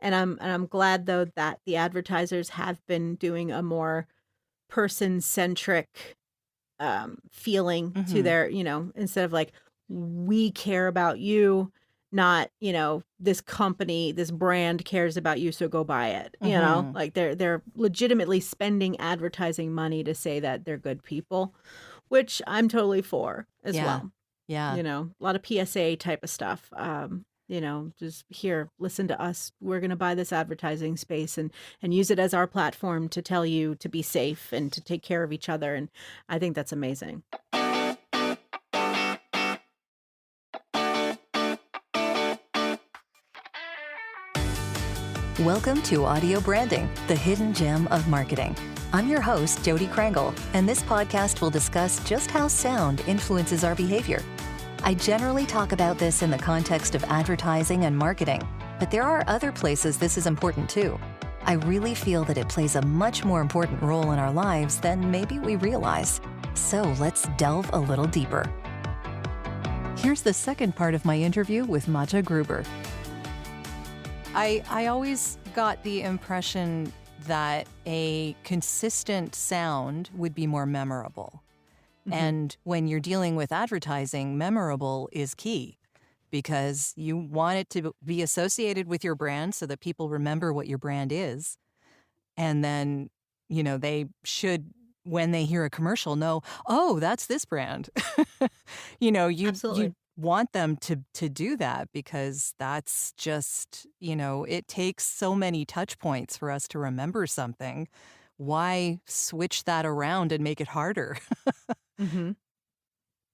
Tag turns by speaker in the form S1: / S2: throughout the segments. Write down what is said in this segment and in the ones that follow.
S1: And I'm glad though that the advertisers have been doing a more person-centric feeling to
S2: Mm-hmm.
S1: their, instead of like, we care about you, not, this company, this brand cares about you, so go buy it.
S2: Mm-hmm.
S1: Like they're legitimately spending advertising money to say that they're good people, which I'm totally for as
S2: Yeah.
S1: well.
S2: Yeah.
S1: A lot of PSA type of stuff. Just here, listen to us. We're going to buy this advertising space and use it as our platform to tell you to be safe and to take care of each other. And I think that's amazing.
S3: Welcome to Audio Branding, the hidden gem of marketing. I'm your host, Jody Krangle, and this podcast will discuss just how sound influences our behavior. I generally talk about this in the context of advertising and marketing, but there are other places this is important too. I really feel that it plays a much more important role in our lives than maybe we realize. So let's delve a little deeper. Here's the second part of my interview with Macha Gruber.
S2: I always got the impression that a consistent sound would be more memorable.
S1: Mhm.
S2: And when you're dealing with advertising, memorable is key because you want it to be associated with your brand so that people remember what your brand is. And then, they should, when they hear a commercial, know, oh, that's this brand. You
S1: Absolutely.
S2: want them to do that because that's just, it takes so many touch points for us to remember something. Why switch that around and make it harder?
S1: Hmm.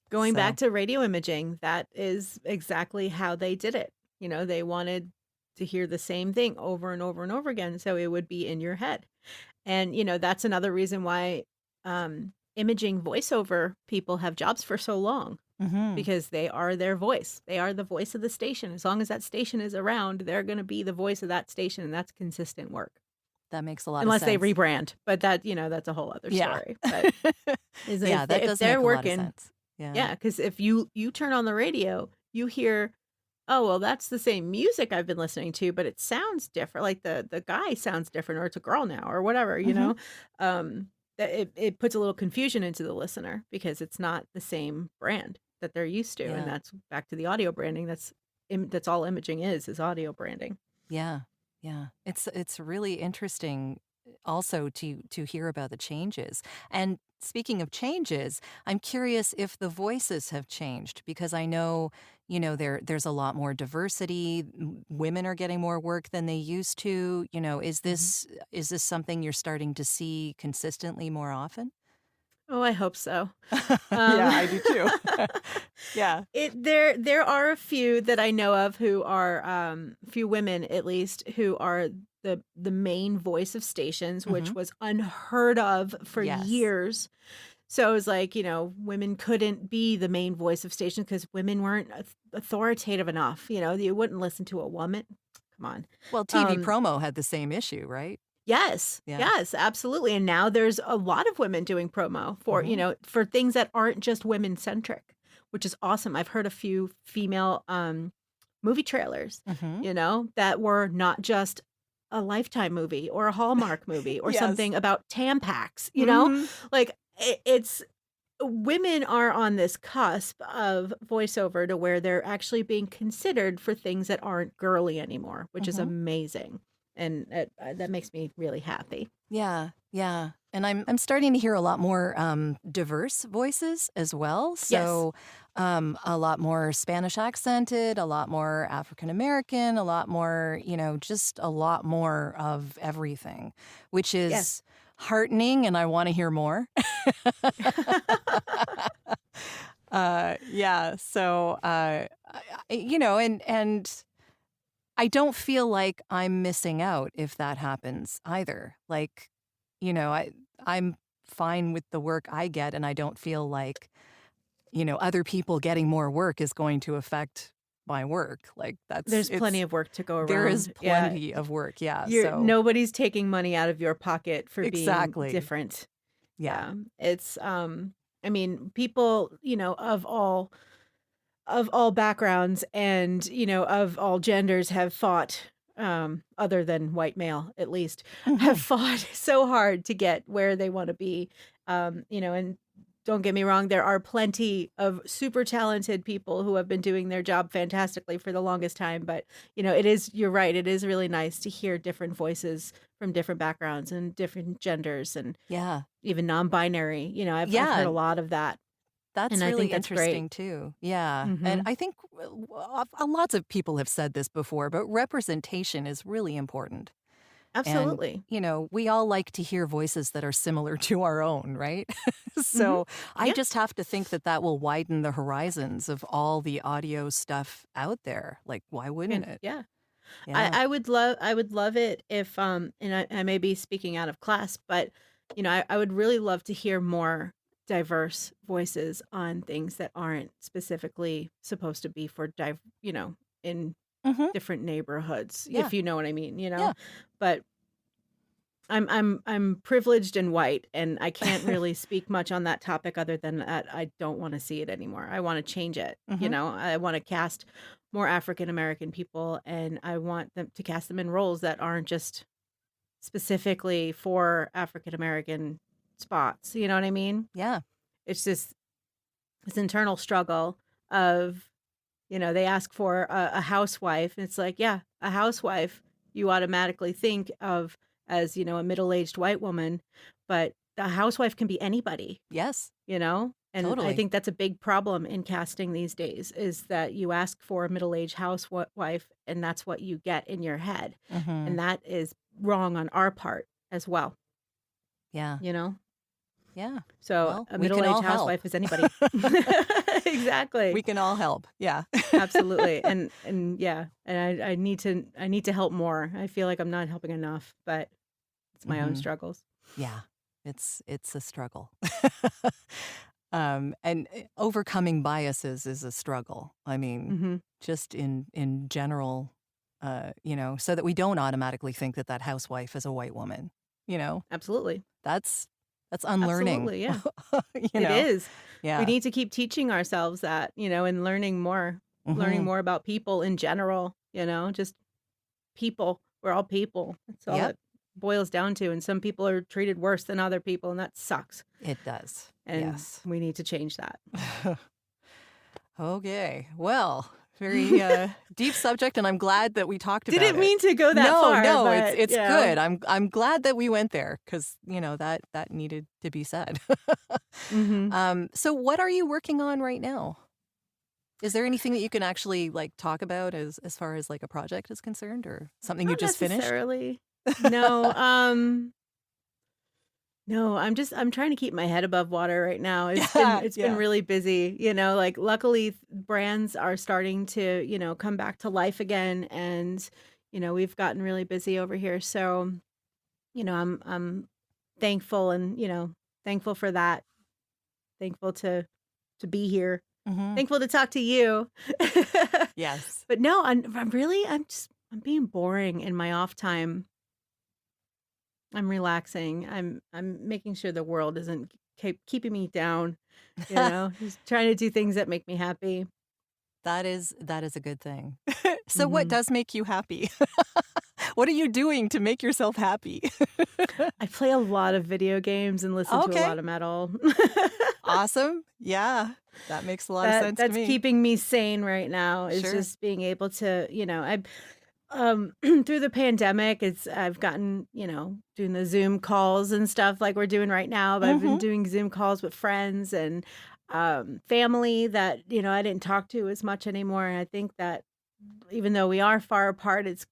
S1: Going back
S2: So,
S1: to radio imaging, that is exactly how they did it. They wanted to hear the same thing over and over and over again, so it would be in your head. And, that's another reason why imaging voiceover people have jobs for so long,
S2: mhm.
S1: because they are their voice. They are the voice of the station. As long as that station is around, they're going to be the voice of that station, and that's consistent work.
S2: That makes a lot of
S1: Unless they
S2: sense.
S1: rebrand, but that's a whole other
S2: Yeah.
S1: story. But is
S2: Yeah, that
S1: if
S2: does
S1: they're
S2: make a lot of
S1: working,
S2: sense. Yeah.
S1: yeah, because if you turn on the radio, you hear, oh, well, that's the same music I've been listening to, but it sounds different. Like the guy sounds different, or it's a girl now, or whatever.
S2: Mhm.
S1: That it puts a little confusion into the listener because it's not the same brand that they're used to, and
S2: Yeah.
S1: that's back to the audio branding. That's all imaging is audio branding.
S2: Yeah. Yeah. It's really interesting also to hear about the changes. And speaking of changes, I'm curious if the voices have changed because I know, there's a lot more diversity. Women are getting more work than they used to. Is
S1: Mhm.
S2: this something you're starting to see consistently more often?
S1: Oh, I hope so.
S2: Yeah,
S1: Um,
S2: I do too. Yeah.
S1: there are a few that I know of who are few women at least who are the main voice of stations, which
S2: Mhm.
S1: was unheard of for
S2: Yes.
S1: years. So it was like, women couldn't be the main voice of stations because women weren't authoritative enough. You wouldn't listen to a woman. Come on.
S2: Well, TV
S1: Um,
S2: promo had the same issue, right?
S1: yes,
S2: Yeah.
S1: yes, absolutely. And now there's a lot of women doing promo for,
S2: Mhm.
S1: for things that aren't just women centric, which is awesome. I've heard a few female movie trailers,
S2: Mhm.
S1: that were not just a Lifetime movie or a Hallmark movie or
S2: Yes.
S1: something about Tampax.
S2: Mhm.
S1: Like it's women are on this cusp of voiceover to where they're actually being considered for things that aren't girly anymore, which is
S2: Mhm.
S1: amazing, and that makes me really happy.
S2: Yeah, yeah. And I'm starting to hear a lot more diverse voices as well.
S1: Yes.
S2: So a lot more Spanish accented, a lot more African American, a lot more, just a lot more of everything, which
S1: Yes.
S2: is heartening, and I want to hear more. Yeah. So and I don't feel like I'm missing out if that happens either. Like, I'm fine with the work I get, and I don't feel like, other people getting more work is going to affect my work. Like
S1: There's plenty of work to go
S2: there is
S1: around. Yeah.
S2: plenty of work. Yeah.
S1: You're
S2: So
S1: nobody's taking money out of your pocket for being
S2: exactly.
S1: different.
S2: Yeah.
S1: Yeah. It's I mean, people, of all backgrounds and, of all genders have fought other than white male at least, have
S2: Mhm.
S1: fought so hard to get where they want to be. And don't get me wrong, there are plenty of super talented people who have been doing their job fantastically for the longest time. But, you're right, it is really nice to hear different voices from different backgrounds and different genders and
S2: Yeah.
S1: even non-binary. I've heard
S2: Yeah.
S1: a lot of that.
S2: That's
S1: And I think
S2: really
S1: that's great.
S2: interesting too. Yeah. And
S1: Hmm.
S2: I think lots of people have said this before, but representation is really important. And,
S1: Absolutely.
S2: we all like to hear voices that are similar to our own, right?
S1: Hmm.
S2: So I
S1: Yeah.
S2: just have to think that that will widen the horizons of all the audio stuff out there. Like, why wouldn't
S1: And
S2: it?
S1: yeah.
S2: Yeah.
S1: I would love it if and I may be speaking out of class, but I would really love to hear more diverse voices on things that aren't specifically supposed to be for in
S2: Hmm.
S1: different neighborhoods,
S2: Yeah.
S1: if you know what I mean.
S2: Yeah.
S1: But I'm privileged and white, and I can't really speak much on that topic other than that I don't want to see it anymore. I want to change it.
S2: Hmm.
S1: I want to cast more African American people, and I want them to cast them in roles that aren't just specifically for African American spots. You know what I mean?
S2: Yeah.
S1: It's just this internal struggle of, they ask for a housewife, and it's like, yeah, a housewife you automatically think of as, a middle-aged white woman, but the housewife can be anybody,
S2: Yes.
S1: And I
S2: Totally.
S1: think that's a big problem in casting these days is that you ask for a middle-aged housewife and that's what you get in your head.
S2: Hmm.
S1: And that is wrong on our part as well,
S2: Yeah.
S1: you know?
S2: Yeah.
S1: So
S2: Well,
S1: a
S2: we can
S1: middle-aged
S2: all help.
S1: housewife is anybody. Exactly.
S2: We can all help. Yeah.
S1: Absolutely. And yeah, and I need to help more. I feel like I'm not helping enough, but it's my own
S2: Hmm.
S1: struggles.
S2: Yeah. It's a struggle. And overcoming biases is a struggle. I mean,
S1: Mhm.
S2: just in general, so that we don't automatically think that that housewife is a white woman. You know,
S1: Absolutely.
S2: that's that's unlearning.
S1: Absolutely, yeah.
S2: you
S1: It
S2: know,
S1: is. We
S2: yeah.
S1: need to keep teaching ourselves that, and learning
S2: Hmm.
S1: more about people in general, just people. We're all people. That's all
S2: Yep,
S1: it boils down to. And some people are treated worse than other people, and that sucks.
S2: it does.
S1: And
S2: Yes.
S1: we need to change that.
S2: Okay. Well, very deep subject, and I'm glad that we talked about
S1: Didn't
S2: it.
S1: mean to go that
S2: No,
S1: far,
S2: no, it's
S1: but
S2: it's good. I'm glad that we went there because that needed to be said.
S1: Mhm.
S2: So what are you working on right now? Is there anything that you can actually like talk about as far as like a project is concerned, or something you
S1: Not
S2: just finished?
S1: necessarily. No, no, I'm trying to keep my head above water right now.
S2: Yeah,
S1: It's been
S2: yeah.
S1: really busy, like luckily brands are starting to, come back to life again and we've gotten really busy over here. So, I'm thankful and, thankful for that. Thankful to be here.
S2: Hmm.
S1: Thankful to talk to you.
S2: Yes.
S1: But no, I'm being boring in my off time. I'm relaxing. I'm making sure the world isn't keeping me down, Just trying to do things that make me happy.
S2: That is a good thing. So what
S1: Mhm.
S2: does make you happy? What are you doing to make yourself happy?
S1: I play a lot of video games and listen to a
S2: Okay.
S1: lot of metal.
S2: Awesome. Yeah. That makes a lot of sense to
S1: That's
S2: me.
S1: keeping me sane right now is
S2: Sure.
S1: just being able to, I through the pandemic, I've gotten, doing the Zoom calls and stuff like we're doing right now, but I've been
S2: Mhm.
S1: doing Zoom calls with friends and family that, I didn't talk to as much anymore. And I think that even though we are far apart, it's,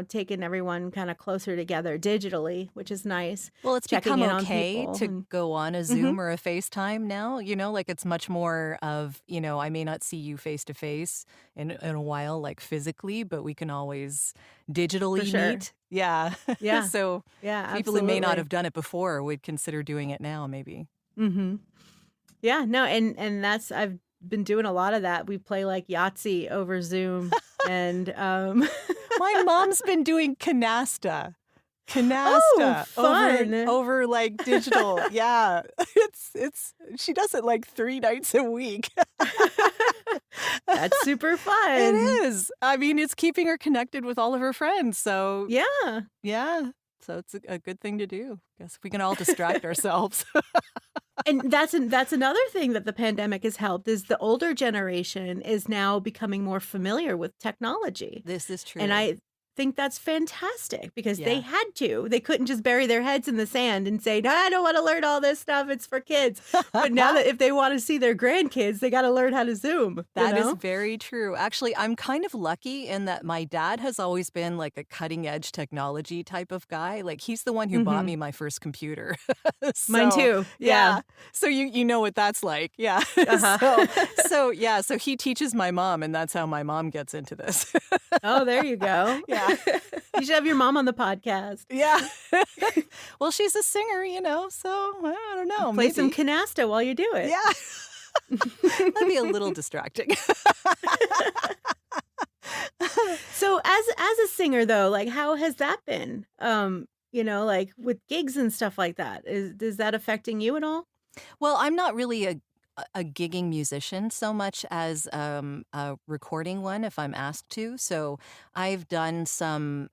S1: taken everyone kind of closer together digitally, which is nice.
S2: Well, it's
S1: Checking
S2: become
S1: in on
S2: okay
S1: people
S2: to
S1: and
S2: go on a
S1: Mhm.
S2: Zoom or a FaceTime now, like it's much more of, I may not see you face to face in a while, like physically, but we can always
S1: For
S2: digitally
S1: sure.
S2: meet. Yeah.
S1: Yeah.
S2: So
S1: Yeah,
S2: people who may not
S1: absolutely.
S2: have done it before would consider doing it now, maybe.
S1: Mhm. Yeah, no, and that's I've been doing a lot of that. We play like Yahtzee over Zoom and
S2: My mom's been doing canasta.
S1: Oh,
S2: Canasta
S1: fun.
S2: over like digital. Yeah. It's she does it like 3 nights a week.
S1: That's super
S2: It
S1: fun.
S2: is. I mean, it's keeping her connected with all of her friends. So,
S1: Yeah.
S2: yeah. So it's a good thing to do. Guess we can all distract ourselves.
S1: And that's another thing that the pandemic has helped is the older generation is now becoming more familiar with technology.
S2: This is
S1: And
S2: true.
S1: I think that's fantastic because they
S2: Yeah.
S1: had to. They couldn't just bury their heads in the sand and say, "No, I don't want to learn all this stuff. It's for kids." But now that if they want to see their grandkids, they got to learn how to Zoom, you
S2: That is
S1: know?
S2: very true. Actually, I'm kind of lucky in that my dad has always been like a cutting edge technology type of guy. Like he's the one who bought
S1: Mhm.
S2: me my first computer.
S1: Mine
S2: So,
S1: too. Yeah.
S2: yeah. So you know what that's like. Yeah. so
S1: Uh-huh.
S2: so yeah, so he teaches my mom and that's how my mom gets into this.
S1: Oh, there you go.
S2: Yeah.
S1: You should have your mom on the podcast.
S2: Yeah. Well, she's a singer, so I don't know,
S1: Play some
S2: maybe.
S1: canasta while you do it.
S2: Yeah. That'd be a little distracting.
S1: So as a singer though, like how has that been? Like with gigs and stuff like that. Is that affecting you at all?
S2: Well, I'm not really a gigging musician so much as a recording one if I'm asked to. So I've done some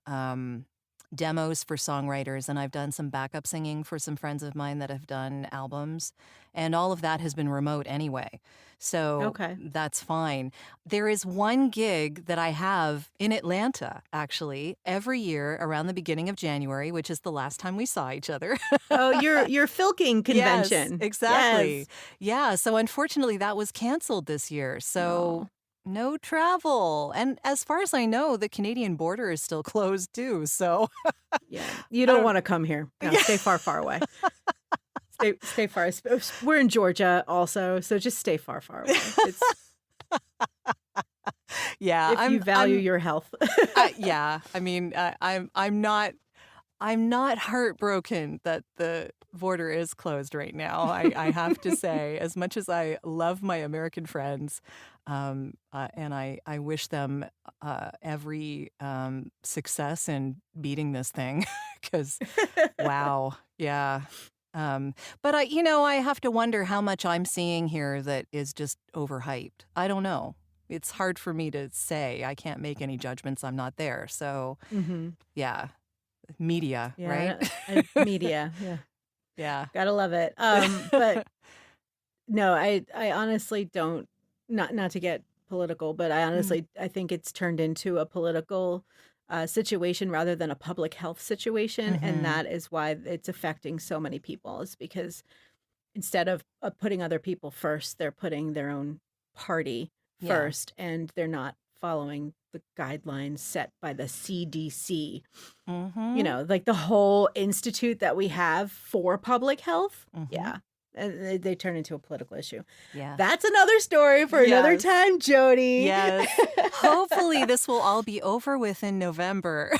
S2: demos for songwriters and I've done some backup singing for some friends of mine that have done albums. And all of that has been remote anyway. So
S1: Okay.
S2: that's fine. There is one gig that I have in Atlanta, actually, every year around the beginning of January, which is the last time we saw each other.
S1: Oh, your Filking
S2: Yes,
S1: convention.
S2: exactly.
S1: Yes.
S2: Yeah, so unfortunately that was canceled this year. So
S1: Oh,
S2: no travel. And as far as I know, the Canadian border is still closed too. So
S1: yeah. You
S2: I
S1: don't
S2: don't
S1: want to come here. No,
S2: Yeah.
S1: stay far, far away. Stay far. We're in Georgia also, so just stay far, far away. It's
S2: Yeah,
S1: if you value your health.
S2: yeah. I mean, I'm not heartbroken that the border is closed right now. I have to say, as much as I love my American friends, and I wish them every success in beating this thing, because wow, yeah. But I have to wonder how much I'm seeing here that is just overhyped. I don't know. It's hard for me to say. I can't make any judgments. I'm not there. So
S1: Mhm.
S2: yeah, media, right?
S1: Yeah, media. Yeah.
S2: Yeah.
S1: Gotta love it. But no, I honestly don't not to get political, but I
S2: Mm.
S1: honestly I think it's turned into a political situation rather than a public health situation, and
S2: Mhm.
S1: that is why it's affecting so many people. Is because instead of putting other people first, they're putting their own party
S2: Yeah.
S1: first, and they're not following the guidelines set by the CDC.
S2: Mhm.
S1: Like the whole institute that we have for public health.
S2: Mhm.
S1: Yeah. And they turn into a political issue.
S2: Yeah.
S1: That's another story for another
S2: Yes.
S1: time, Jody.
S2: Yes. Hopefully this will all be over with in November.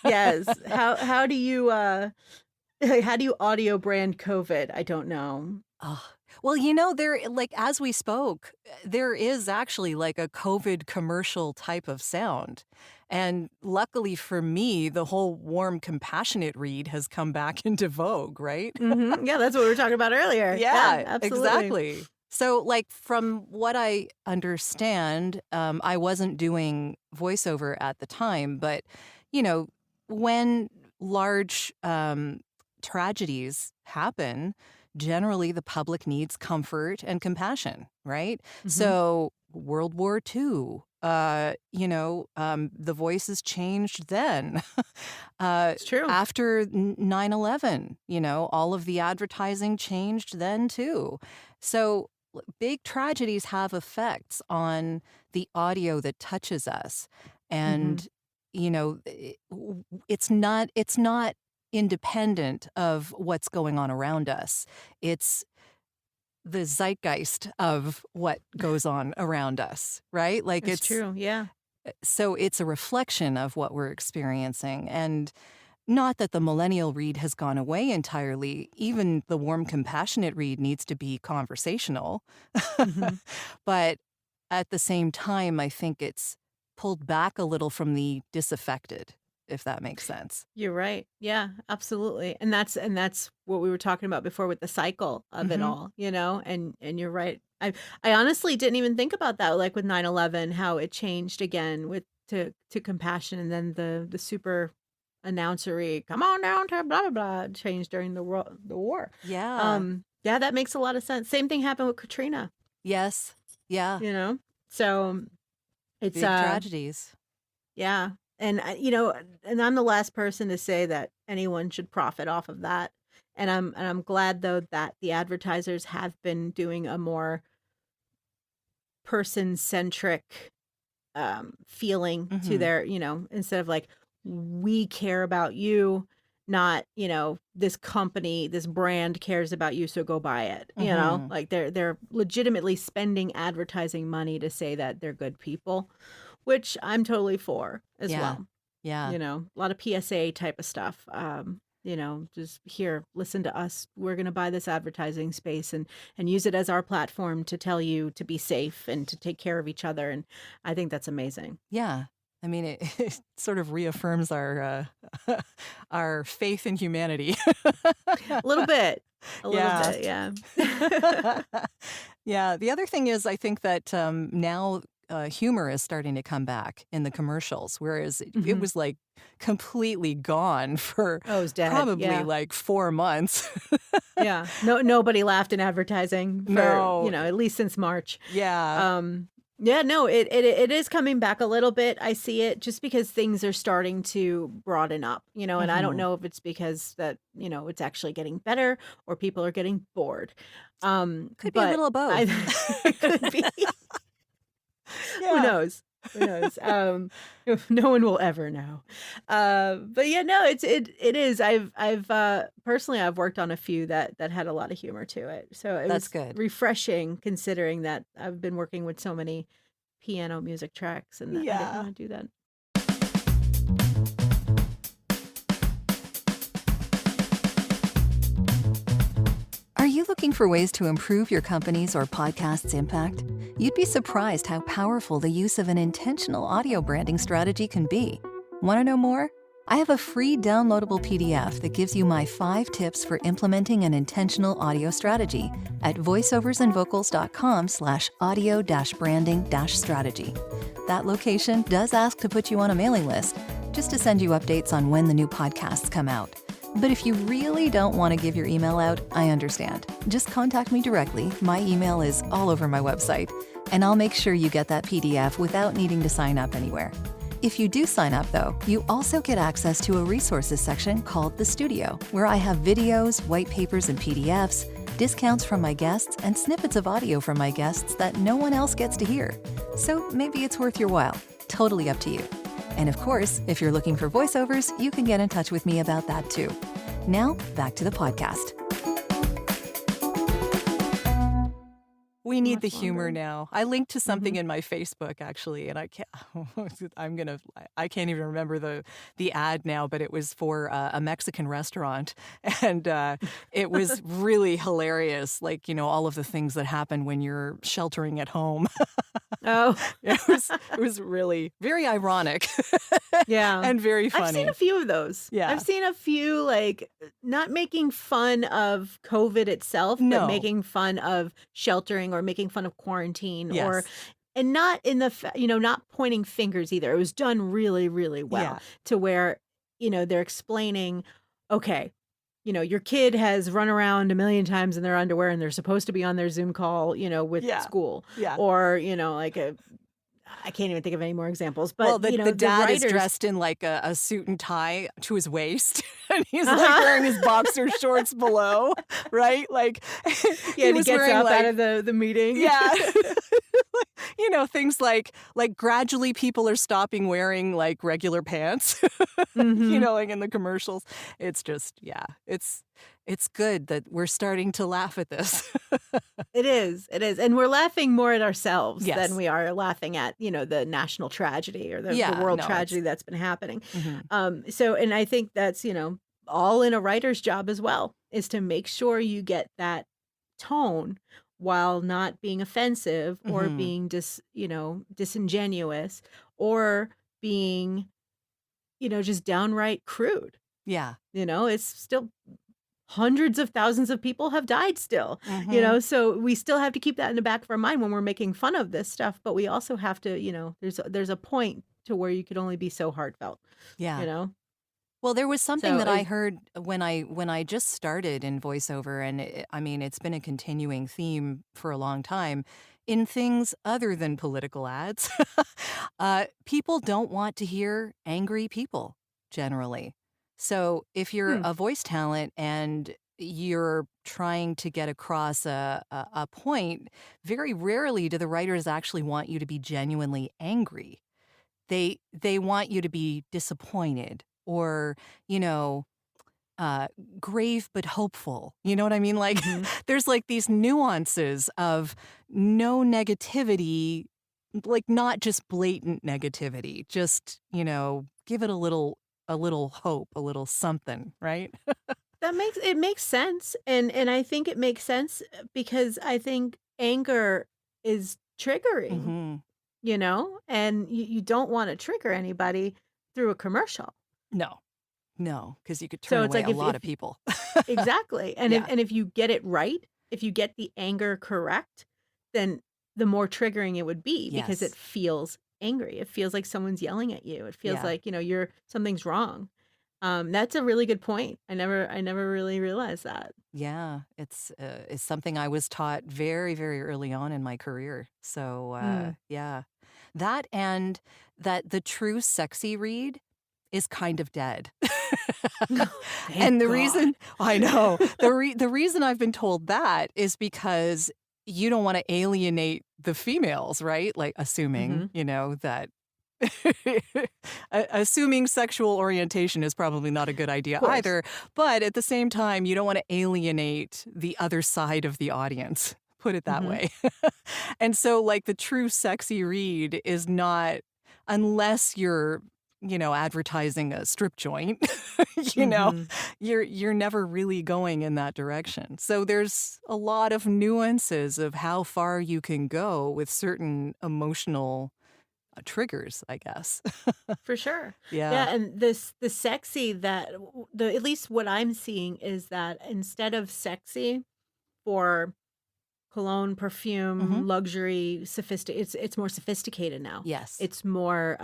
S1: Yes. How do you how do you audio brand COVID? I don't know.
S2: Oh, well, there, like, as we spoke, there is actually like a COVID commercial type of sound. And luckily for me, the whole warm, compassionate read has come back into vogue, right?
S1: Yeah, that's what we were talking about earlier. Yeah,
S2: Yeah,
S1: absolutely.
S2: exactly. So, like, from what I understand, I wasn't doing voiceover at the time, but, you know, when large tragedies happen, generally the public needs comfort and compassion, right?
S1: Mhm.
S2: So, World War II, the voices changed then. uh,
S1: It's true.
S2: After 9/11, all of the advertising changed then too. So, big tragedies have effects on the audio that touches us.
S1: Mhm.
S2: And, it's not independent of what's going on around us. It's the zeitgeist of what goes on around us, right? Like
S1: It's true. Yeah.
S2: so it's a reflection of what we're experiencing. And not that the millennial read has gone away entirely. Even the warm, compassionate read needs to be conversational.
S1: Mhm.
S2: But at the same time, I think it's pulled back a little from the disaffected. if that makes sense.
S1: You're right. Yeah, absolutely. And that's what we were talking about before with the cycle of it
S2: Hmm.
S1: all, and you're right. I honestly didn't even think about that, like with 9/11, how it changed again with to compassion, and then the super announcery, come on down to blah blah blah, changed during the war.
S2: Yeah.
S1: Yeah, that makes a lot of sense. Same thing happened with Katrina,
S2: Yes. Yeah.
S1: you know? So it's
S2: Big tragedies.
S1: yeah. And I'm the last person to say that anyone should profit off of that. And I'm glad though that the advertisers have been doing a more person-centric feeling to
S2: Hmm.
S1: their, instead of like, we care about you, not, this company, this brand cares about you, so go buy it.
S2: Hmm.
S1: Like they're legitimately spending advertising money to say that they're good people, which I'm totally for as
S2: Yeah.
S1: well.
S2: Yeah.
S1: A lot of PSA type of stuff. Just here, listen to us. We're going to buy this advertising space and use it as our platform to tell you to be safe and to take care of each other. And I think that's amazing.
S2: Yeah. I mean, it, it sort of reaffirms our our faith in humanity.
S1: A little bit, a little
S2: Yeah.
S1: bit, yeah.
S2: Yeah. The other thing is, I think that now humor is starting to come back in the commercials, whereas it
S1: Hmm.
S2: was like completely gone for
S1: Oh, it's dead.
S2: probably
S1: Yeah,
S2: like 4 months.
S1: yeah. No, nobody laughed in advertising for
S2: No.
S1: at least since March.
S2: Yeah.
S1: Um, yeah, no, it is coming back a little bit. I see it just because things are starting to broaden up, and I don't
S2: Hmm.
S1: know if it's because that, it's actually getting better or people are getting bored.
S2: Could be a
S1: But
S2: little of both.
S1: I it could be. Who
S2: Yeah.
S1: knows? Who knows? No one will ever know. But yeah, no, it is. I've personally I've worked on a few that had a lot of humor to it. So it
S2: That's
S1: was
S2: good.
S1: refreshing considering that I've been working with so many piano music tracks and that I didn't
S2: Yeah.
S1: want to do that.
S3: Are you looking for ways to improve your company's or podcast's impact? You'd be surprised how powerful the use of an intentional audio branding strategy can be. Want to know more? I have a free downloadable PDF that gives you my 5 tips for implementing an intentional audio strategy at voiceoversandvocals.com/audio-branding-strategy. That location does ask to put you on a mailing list, just to send you updates on when the new podcasts come out. But if you really don't want to give your email out, I understand. Just contact me directly. My email is all over my website, and I'll make sure you get that PDF without needing to sign up anywhere. If you do sign up, though, you also get access to a resources section called The Studio, where I have videos, white papers, and PDFs, discounts from my guests, and snippets of audio from my guests that no one else gets to hear. So maybe it's worth your while. Totally up to you. And of course, if you're looking for voiceovers, you can get in touch with me about that too. Now, back to the podcast.
S2: We need the
S1: Much
S2: humor
S1: longer.
S2: now. I linked to something
S1: Mhm.
S2: in my Facebook actually, and I can't. I can't even remember the ad now, but it was for a Mexican restaurant, and it was really hilarious. Like all of the things that happen when you're sheltering at home.
S1: Oh,
S2: It was really very ironic
S1: yeah.
S2: and very
S1: I've seen a
S2: funny.
S1: few of those.
S2: Yeah.
S1: I've seen a few, like, not making fun of COVID itself, but
S2: No.
S1: making fun of sheltering or making fun of quarantine or
S2: Yes.
S1: and not in the not pointing fingers either. It was done really, really well
S2: Yeah.
S1: to where, they're explaining, okay, your kid has run around a million times in their underwear and they're supposed to be on their Zoom call, with
S2: Yeah.
S1: school.
S2: Yeah.
S1: Or, I can't even think of any more examples,
S2: Well,
S1: but,
S2: the
S1: the
S2: dad is
S1: writers.
S2: dressed in like a suit and tie to his waist, and he's like
S1: Uh-huh.
S2: wearing his boxer shorts below, right? Like
S1: Yeah,
S2: he
S1: and he
S2: was
S1: gets
S2: wearing
S1: up out
S2: like
S1: of the meeting.
S2: yeah, things like gradually people are stopping wearing like regular pants,
S1: Mhm.
S2: like in the commercials. It's just it's good that we're starting to laugh at this.
S1: It is, and we're laughing more at ourselves than
S2: Yes.
S1: we are laughing at, the national tragedy or the
S2: Yeah.
S1: world
S2: No. It's.
S1: tragedy that's been happening.
S2: Mhm.
S1: And I think that's, all in a writer's job as well, is to make sure you get that tone while not being offensive or
S2: Mhm.
S1: being disingenuous or being just downright crude.
S2: Yeah.
S1: It's still hundreds of thousands of people have died still,
S2: Hmm.
S1: so we still have to keep that in the back of our mind when we're making fun of this stuff, but we also have to, there's a point to where you could only be so heartfelt, you
S2: Yeah.
S1: know?
S2: Well, there was something
S1: So
S2: that I
S1: is
S2: heard when I just started in voiceover, and I mean, it's been a continuing theme for a long time in things other than political ads. People don't want to hear angry people generally. So if you're
S1: hmm,
S2: a voice talent and you're trying to get across a point, very rarely do the writers actually want you to be genuinely angry. They want you to be disappointed or, you know, uh, grave but hopeful. You know what I mean? Like,
S1: mhm.
S2: there's like these nuances of no negativity, like not just blatant negativity, just, give it a little hope, a little something, right?
S1: It makes sense, and I think it makes sense, because I think anger is triggering,
S2: Hmm.
S1: and you don't wanna trigger anybody through a commercial.
S2: No, no, because you could turn
S1: So it's
S2: away
S1: like
S2: a lot
S1: if
S2: of people.
S1: exactly, and if
S2: Yeah.
S1: and if you get it right, if you get the anger correct, then the more triggering it would be because it
S2: Yes.
S1: feels angry. It feels like someone's yelling at you. It feels
S2: Yeah.
S1: like, something's wrong. That's a really good point. I never really realized that.
S2: Yeah, it's something I was taught very, very early on in my career. So,
S1: Mm.
S2: yeah. That and that the true sexy read is kind of dead.
S1: Thank
S2: And the
S1: God.
S2: reason I know, the reason I've been told that is because you don't wanna alienate the females, right? Like, assuming,
S1: Mhm.
S2: that assuming sexual orientation is probably not a good
S1: Of
S2: idea
S1: course.
S2: either, but at the same time, you don't wanna alienate the other side of the audience, put it that
S1: Mhm.
S2: way. And so, like, the true sexy read is not unless you're, advertising a strip joint, you know,
S1: Mhm.
S2: you're never really going in that direction. So there's a lot of nuances of how far you can go with certain emotional triggers, I guess.
S1: For sure.
S2: Yeah.
S1: Yeah, and the sexy that the at least what I'm seeing is that instead of sexy for cologne,
S2: Mhm.
S1: perfume, luxury, it's more sophisticated now.
S2: Yes.
S1: It's more,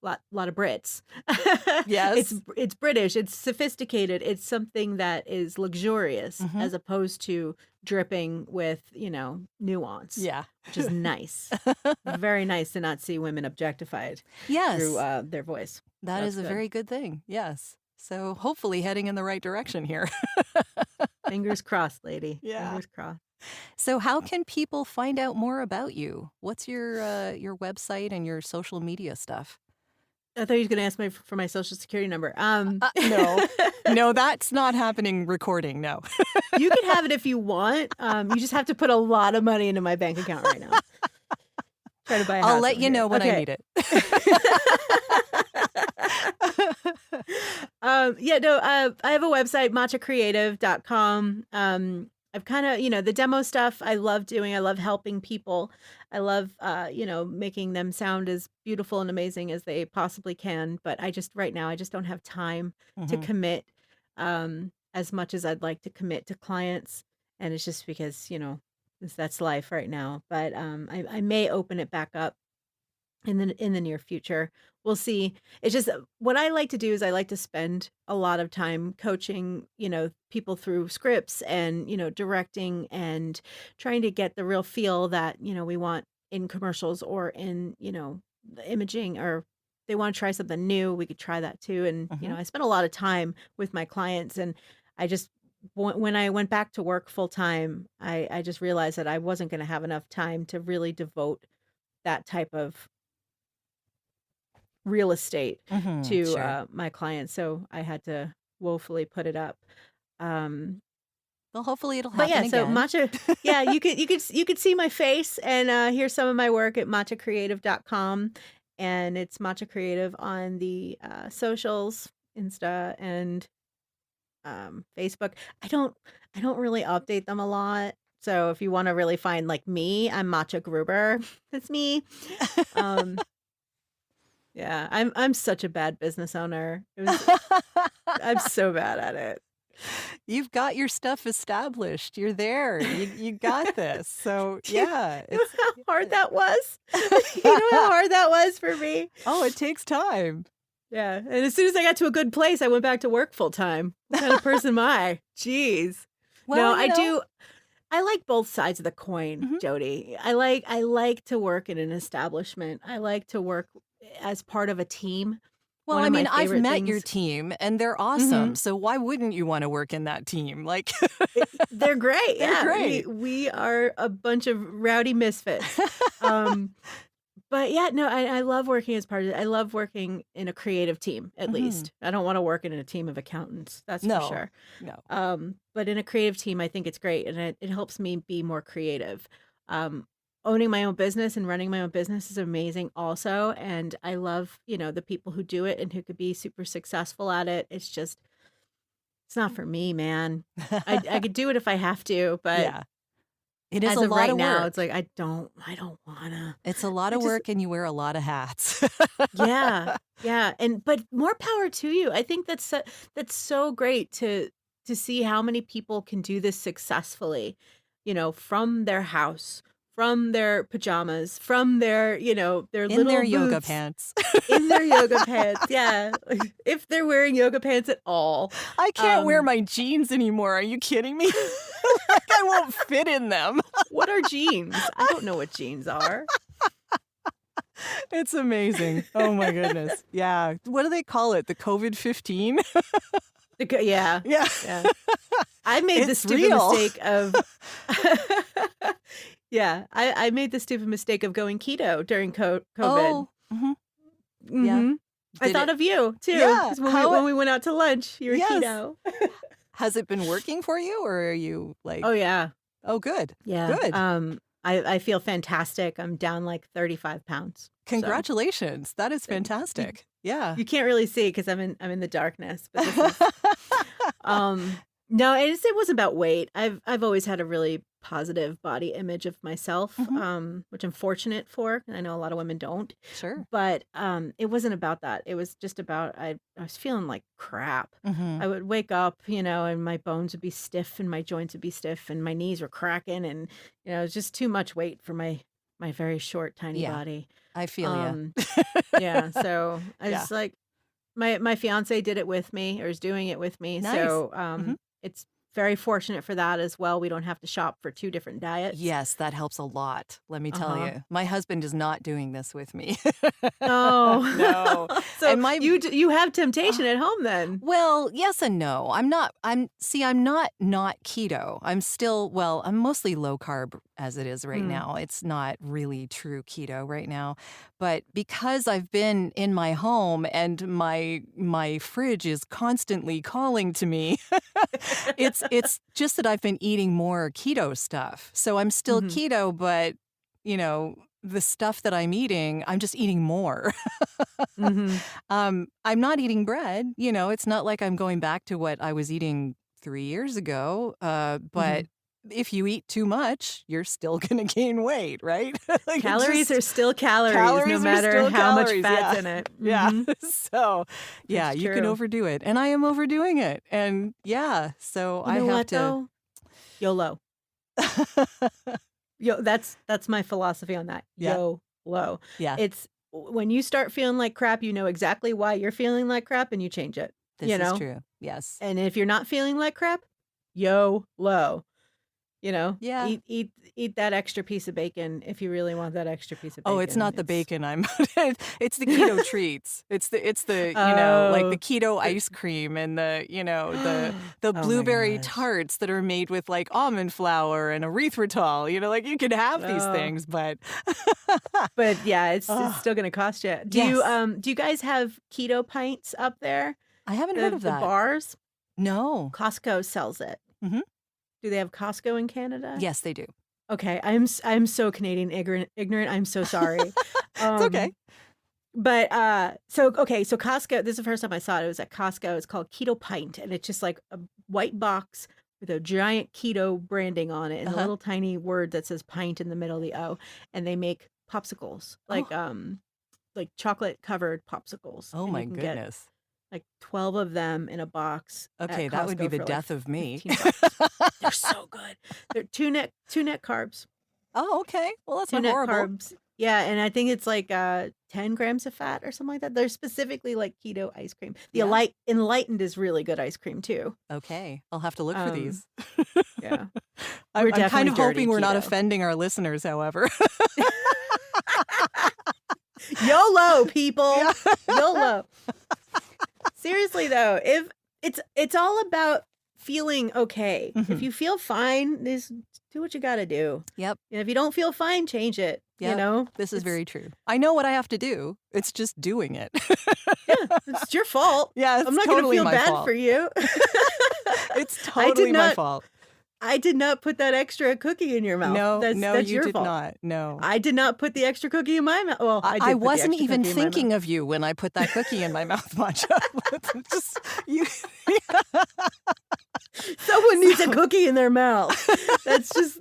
S1: lot of Brits. It's
S2: Yes.
S1: it's British, it's sophisticated, it's something that is luxurious
S2: Mhm.
S1: as opposed to dripping with, nuance,
S2: Yeah.
S1: which is nice. Very nice to not see women objectified through,
S2: Yes.
S1: their voice.
S2: That
S1: That's
S2: is a
S1: good.
S2: very good thing. Yes. So hopefully heading in the right direction here.
S1: Fingers crossed, lady.
S2: Yeah.
S1: Fingers crossed.
S2: So how can people find out more about you? What's your website and your social media stuff?
S1: I thought you was gonna ask my for my Social Security number.
S2: No. No, that's not happening recording, no.
S1: You can have it if you want, you just have to put a lot of money into my bank account right now. Try to buy a
S2: I'll
S1: house
S2: let
S1: over
S2: you
S1: here.
S2: know when I
S1: Okay.
S2: need it.
S1: Yeah, no, I have a website, matchacreative.com. I've kinda the demo stuff I love doing, I love helping people. I love, making them sound as beautiful and amazing as they possibly can, but I just right now, I just don't have time to
S2: Mhm.
S1: commit, as much as I'd like to commit to clients, and it's just because, that's life right now, but, I may open it back up in the near future. We'll see. It's just what I like to do is I like to spend a lot of time coaching, people through scripts and, directing and trying to get the real feel that, we want in commercials or in, the imaging or they want to try something new, we could try that too. And,
S2: Mhm.
S1: I spent a lot of time with my clients and I just when I went back to work full time, I just realized that I wasn't going to have enough time to really devote that type of real estate
S2: Mhm.
S1: to,
S2: Sure.
S1: my clients, so I had to woefully put it up. Um,
S2: Well, hopefully it'll
S1: but
S2: happen
S1: yeah, so
S2: again.
S1: matcha yeah, you could see my face and, hear some of my work at matchacreative.com, and it's Matcha Creative on the, socials, Insta and, Facebook. I don't really update them a lot, so if you wanna really find, like, me, I'm Macha Gruber. That's me. Um Yeah, I'm such a bad business owner. I'm so bad at it.
S2: You've got your stuff established. You're there. You got this. So
S1: Do
S2: yeah,
S1: you know
S2: it's
S1: how hard that was? You know how hard that was for me?
S2: oh, it takes time.
S1: Yeah, and as soon as I got to a good place, I went back to work full time. What kind of person am I? Jeez. No,
S2: Well,
S1: I like both sides of the coin,
S2: mhm.
S1: Jody. I like to work in an establishment. I like to work as part of a team.
S2: Well,
S1: One
S2: I
S1: of my
S2: mean, I've
S1: favorite
S2: met your
S1: things.
S2: team and they're awesome.
S1: Mhm.
S2: So why wouldn't you want to work in that team? Like
S1: They're great.
S2: they're
S1: Yeah, we
S2: great.
S1: we are a bunch of rowdy misfits. Um, but yeah, no, I love working as part of it. I love working in a creative team, at
S2: Mhm.
S1: least. I don't want to work in a team of accountants, that's for
S2: No,
S1: sure.
S2: no.
S1: But in a creative team, I think it's great, and it helps me be more creative. Um, owning my own business and running my own business is amazing also, and I love, the people who do it and who could be super successful at it. It's not for me, man. I could do it if I have to, but
S2: Yeah. It is
S1: as
S2: a
S1: of
S2: lot
S1: right
S2: of
S1: now, it's
S2: work.
S1: like I don't wanna.
S2: It's a lot
S1: I
S2: of
S1: just
S2: work and you wear a lot of hats.
S1: Yeah, yeah, but more power to you. I think that's so great to see how many people can do this successfully, from their house, from their pajamas, from their
S2: In their
S1: little
S2: yoga
S1: boots,
S2: pants.
S1: in their yoga pants. Yeah, if they're wearing yoga pants at all.
S2: I can't wear
S1: Um,
S2: my jeans anymore. Are you kidding me? Like I won't fit in them.
S1: what are jeans? I don't know what jeans are.
S2: It's amazing. Oh my goodness. Yeah. What do they call it? The COVID-15?
S1: Yeah,
S2: Yeah.
S1: yeah. I made the
S2: It's
S1: stupid
S2: real.
S1: mistake of Yeah, I made the stupid mistake of going keto during COVID.
S2: Oh, mhm. Yeah.
S1: Mhm. I
S2: Did
S1: thought
S2: it
S1: of you too,
S2: Yeah.
S1: because when we went out to lunch, you were
S2: Yes.
S1: keto.
S2: Has it been working for you or are you like,
S1: Oh, yeah.
S2: oh, good.
S1: Yeah,
S2: Good.
S1: I feel fantastic. I'm down like 35 pounds, so
S2: Congratulations. That is
S1: thanks. You
S2: fantastic. Yeah.
S1: you can't really see because 'cause I'm in the darkness, but this is Um, no, it wasn't about weight. I've always had a really positive body image of myself,
S2: Mhm.
S1: which I'm fortunate for. I know a lot of women don't,
S2: Sure.
S1: but it wasn't about that. It was just about I was feeling like crap.
S2: Mhm.
S1: I would wake up, and my bones would be stiff and my joints would be stiff and my knees were cracking and it was just too much weight for my very short, tiny
S2: Yeah.
S1: body.
S2: I feel ya.
S1: Um, yeah, so I
S2: Yeah.
S1: was like my fiancé did it with me or is doing it with me,
S2: Nice.
S1: so,
S2: Mhm.
S1: it's very fortunate for that as well. We don't have to shop for 2 different diets.
S2: Yes, that helps a lot, let me tell
S1: Uh-huh.
S2: you. My husband is not doing this with me. No.
S1: Oh. So
S2: And my
S1: you have temptation at home then?
S2: well, yes and no. I'm not keto. I'm mostly low carb as it is right
S1: Mm.
S2: now. It's not really true keto right now. But because I've been in my home and my fridge is constantly calling to me, it's just that I've been eating more keto stuff. So I'm still
S1: Mhm.
S2: keto, but the stuff that I'm eating, I'm just eating more.
S1: Mhm.
S2: I'm not eating bread. It's not like I'm going back to what I was eating 3 years ago. But
S1: Mhm.
S2: if you eat too much, you're still going to gain weight, right? Like it
S1: Calories are
S2: just
S1: still calories no
S2: calories are
S1: matter
S2: still
S1: how much
S2: calories.
S1: fat's
S2: Yeah.
S1: in it.
S2: Yeah.
S1: Mhm.
S2: So, yeah,
S1: That's
S2: you can
S1: true.
S2: overdo it. And I am overdoing it. And yeah, so
S1: You
S2: I
S1: know
S2: have
S1: what
S2: to.
S1: though? YOLO. That's my philosophy on that.
S2: Yeah.
S1: YOLO.
S2: Yeah.
S1: It's when you start feeling like crap, you know exactly why you're feeling like crap and you change it, you
S2: This is
S1: know?
S2: true. Yes.
S1: And if you're not feeling like crap, YOLO.
S2: Yeah.
S1: Eat that extra piece of bacon if you really want that extra piece of
S2: Oh, it's
S1: bacon.
S2: not the bacon I'm it's the keto treats. It's the, like the
S1: Oh.
S2: keto
S1: The
S2: ice cream and the
S1: Oh my
S2: blueberry
S1: gosh.
S2: tarts that are made with like almond flour and erythritol. Like you can have these
S1: Oh.
S2: things, but
S1: But yeah, it's
S2: oh,
S1: still gonna cost you.
S2: yes.
S1: Do you guys have keto pints up there?
S2: I haven't heard
S1: The
S2: of
S1: the
S2: that.
S1: bars?
S2: No.
S1: Costco sells it.
S2: Mhm.
S1: Do they have Costco in Canada?
S2: Yes, they do.
S1: Okay, I'm so Canadian ignorant, I'm so sorry.
S2: It's okay.
S1: Um, but, so Costco this is the first time I saw it, it was at Costco, it's called Keto Pint, and it's just like a white box with a giant keto branding on it and a
S2: Uh-huh.
S1: little tiny word that says pint in the middle of the O, and they make popsicles, like,
S2: Oh,
S1: like chocolate covered popsicles.
S2: Oh
S1: And you
S2: my
S1: can get
S2: goodness.
S1: like 12 of them in a box at
S2: Okay, that would be
S1: Costco
S2: the
S1: for like
S2: death of me.
S1: $15. They're so good. They're two net carbs.
S2: Oh, okay. Well, that's
S1: Two
S2: not
S1: net
S2: horrible.
S1: carbs. Yeah, and I think it's like 10 grams of fat or something like that. They're specifically like keto ice cream. The
S2: Yeah.
S1: Enlightened is really good ice cream too.
S2: Okay, I'll have to look for
S1: Um,
S2: these.
S1: yeah.
S2: I'm
S1: We're
S2: kind
S1: definitely
S2: of
S1: dirty
S2: hoping we're not
S1: keto.
S2: offending our listeners, however.
S1: YOLO, people.
S2: Yeah.
S1: YOLO. Seriously though, if it's all about feeling okay. If
S2: Mhm.
S1: you feel fine, just do what you got to do.
S2: Yep.
S1: And if you don't feel fine, change it. You
S2: Yep.
S1: know,
S2: This is
S1: It's-
S2: very true. I know what I have to do. It's just doing it.
S1: yeah. It's your fault.
S2: Yeah, it's
S1: I'm not
S2: totally
S1: gonna
S2: my
S1: feel bad
S2: fault.
S1: for you.
S2: It's totally my
S1: not-
S2: fault.
S1: I did not put that extra cookie in your mouth.
S2: No,
S1: that's
S2: you
S1: your
S2: did
S1: fault.
S2: not. No.
S1: I did not put the extra cookie in my mouth. Well, I did.
S2: I
S1: put the
S2: wasn't
S1: extra
S2: even
S1: cookie in my mouth.
S2: thinking of you when I put that cookie in my mouth, Macha. Just you.
S1: Someone needs a cookie in their mouth. That's just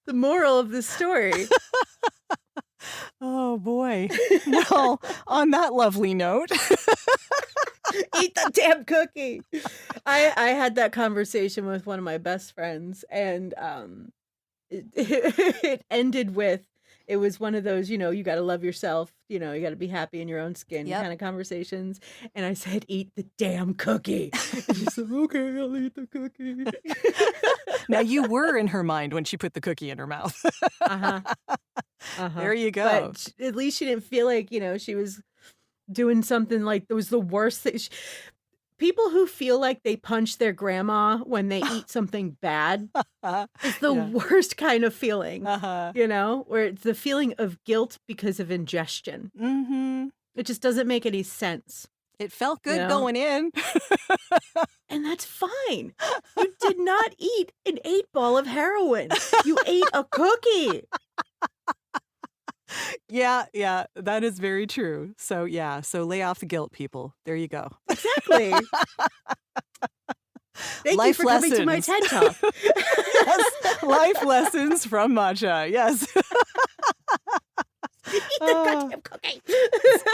S1: the moral of the story.
S2: Oh boy. Well, on that lovely note.
S1: Eat the damn cookie. I had that conversation with one of my best friends, and it ended with, it was one of those, you got to love yourself, you got to be happy in your own skin
S2: Yep.
S1: kind of conversations. And I said, eat the damn cookie. And she said, okay, I'll eat the cookie.
S2: Now you were in her mind when she put the cookie in her mouth.
S1: Uh-huh. Uh-huh.
S2: There you go.
S1: But at least she didn't feel like, she was doing something like it was the worst thing. People who feel like they punch their grandma when they eat something bad is the
S2: Yeah.
S1: worst kind of feeling,
S2: Uh-huh.
S1: where it's the feeling of guilt because of ingestion.
S2: Mm-hmm.
S1: It just doesn't make any sense.
S2: It felt good
S1: You know?
S2: going in.
S1: And that's fine. You did not eat an 8-ball of heroin. You ate a cookie.
S2: Yeah, that is very true. So so lay off the guilt, people. There you go.
S1: Exactly. Thank you
S2: Life
S1: for coming to my
S2: lessons.
S1: TED Talk.
S2: Yes, life lessons from Macha. Yes.
S1: Eat the
S2: Oh.
S1: goddamn cookie.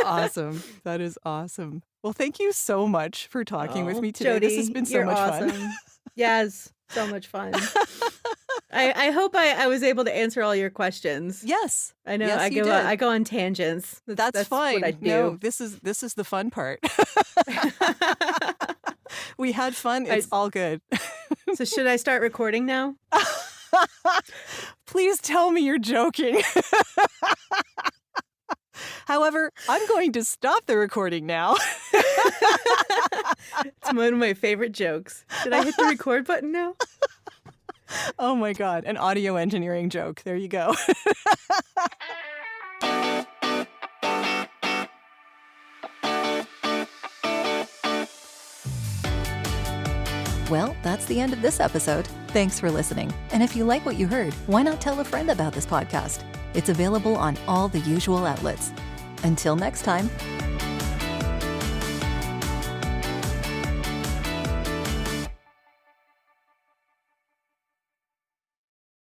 S2: Awesome. That is awesome. Well, thank you so much for talking with me today.
S1: Jody,
S2: This has been so
S1: you're
S2: much
S1: awesome.
S2: fun.
S1: Yes, so much fun. I hope I was able to answer all your questions.
S2: Yes.
S1: I know
S2: Yes,
S1: I
S2: you
S1: go
S2: did.
S1: I go on tangents.
S2: That's fine.
S1: What I do.
S2: No, this is the fun part. We had fun. It's all good.
S1: So should I start recording now?
S2: Please tell me you're joking. However, I'm going to stop the recording now.
S1: It's one of my favorite jokes. Should I hit the record button now?
S2: Oh my God, an audio engineering joke. There you go.
S3: Well, that's the end of this episode. Thanks for listening. And if you like what you heard, why not tell a friend about this podcast? It's available on all the usual outlets. Until next time.